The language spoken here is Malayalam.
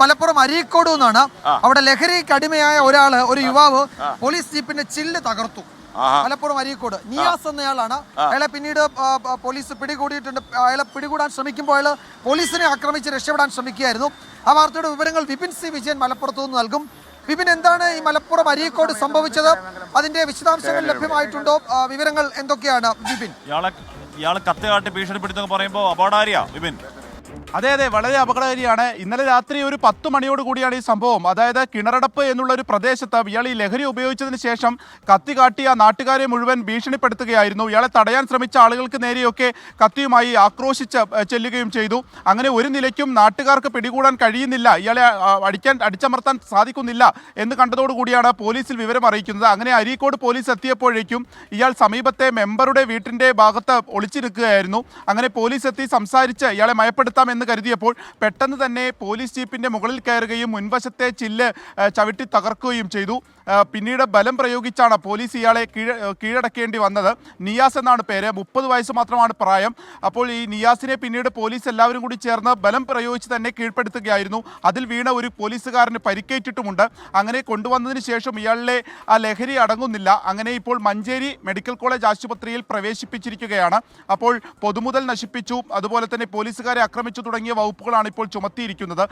മലപ്പുറം അരീക്കോട് നിന്നാണ്. അവിടെ ലഹരിക്ക് അടിമയായ ഒരു യുവാവ് പോലീസ് ജീപ്പിന്റെ ചില്ല് തകർത്തു. മലപ്പുറം അരീക്കോട് നിയാസ് എന്നയാളാണ്. അയാളെ പിന്നീട് പോലീസ് പിടികൂടിയിട്ടുണ്ട്. അയാളെ പിടികൂടാൻ ശ്രമിക്കുമ്പോൾ അയാൾ പോലീസിനെ ആക്രമിച്ച് രക്ഷപ്പെടാൻ ശ്രമിക്കുകയായിരുന്നു. ആ വാർത്തയുടെ വിവരങ്ങൾ വിപിൻ സി വിജയൻ മലപ്പുറത്തു നിന്ന് നൽകും. വിപിൻ, എന്താണ് ഈ മലപ്പുറം അരീക്കോട് സംഭവിച്ചത്? അതിന്റെ വിശദാംശങ്ങൾ ലഭ്യമായിട്ടുണ്ടോ? വിവരങ്ങൾ എന്തൊക്കെയാണ് വിപിൻ? ഇയാള് കത്തുകാട്ടി ഭീഷണിപ്പെടുത്തെന്ന് പറയുമ്പോൾ അപകടകാരിയാ വിപിൻ. അതെ, വളരെ അപകടകാരിയാണ്. ഇന്നലെ രാത്രി ഒരു 10 മണിയോട് കൂടിയാണ് ഈ സംഭവം. അതായത് കിണറടപ്പ് എന്നുള്ള ഒരു പ്രദേശത്ത് ഇയാൾ ഈ ലഹരി ഉപയോഗിച്ചതിന് ശേഷം കത്തി കാട്ടിയ നാട്ടുകാരെ മുഴുവൻ ഭീഷണിപ്പെടുത്തുകയായിരുന്നു. ഇയാളെ തടയാൻ ശ്രമിച്ച ആളുകൾക്ക് നേരെയൊക്കെ കത്തിയുമായി ആക്രോശിച്ച് ചെല്ലുകയും ചെയ്തു. അങ്ങനെ ഒരു നിലയ്ക്കും നാട്ടുകാർക്ക് പിടികൂടാൻ കഴിയുന്നില്ല, ഇയാളെ അടിച്ചമർത്താൻ സാധിക്കുന്നില്ല എന്ന് കണ്ടതോടുകൂടിയാണ് പോലീസിൽ വിവരം അറിയിക്കുന്നത്. അങ്ങനെ അരീക്കോട് പോലീസ് എത്തിയപ്പോഴേക്കും ഇയാൾ സമീപത്തെ മെമ്പറുടെ വീട്ടിൻ്റെ ഭാഗത്ത് ഒളിച്ചു നിൽക്കുകയായിരുന്നു. അങ്ങനെ പോലീസ് എത്തി സംസാരിച്ച് ഇയാളെ മയപ്പെടുത്താം എന്ന് കരുതിയപ്പോൾ പെട്ടെന്ന് തന്നെ പോലീസ് ജീപ്പിന്റെ മുകളിൽ കയറുകയും മുൻവശത്തെ ചില്ല് ചവിട്ടി തകർക്കുകയും ചെയ്തു. പിന്നീട് ബലം പ്രയോഗിച്ചാണ് പോലീസ് ഇയാളെ കീഴടക്കേണ്ടി വന്നത്. നിയാസ് എന്നാണ് പേര്, 30 വയസ്സ് മാത്രമാണ് പ്രായം. അപ്പോൾ ഈ നിയാസിനെ പിന്നീട് പോലീസ് എല്ലാവരും കൂടി ചേർന്ന് ബലം പ്രയോഗിച്ച് തന്നെ കീഴ്പ്പെടുത്തുകയായിരുന്നു. അതിൽ വീണ ഒരു പോലീസുകാരന് പരിക്കേറ്റിട്ടുമുണ്ട്. അങ്ങനെ കൊണ്ടുവന്നതിന് ശേഷം ഇയാളിലെ ആ ലഹരി അടങ്ങുന്നില്ല. അങ്ങനെ ഇപ്പോൾ മഞ്ചേരി മെഡിക്കൽ കോളേജ് ആശുപത്രിയിൽ പ്രവേശിപ്പിച്ചിരിക്കുകയാണ്. അപ്പോൾ പൊതുമുതൽ നശിപ്പിച്ചു, അതുപോലെ തന്നെ പോലീസുകാരെ ആക്രമിച്ചു തുടങ്ങിയ വകുപ്പുകളാണ് ഇപ്പോൾ ചുമത്തിയിരിക്കുന്നത്.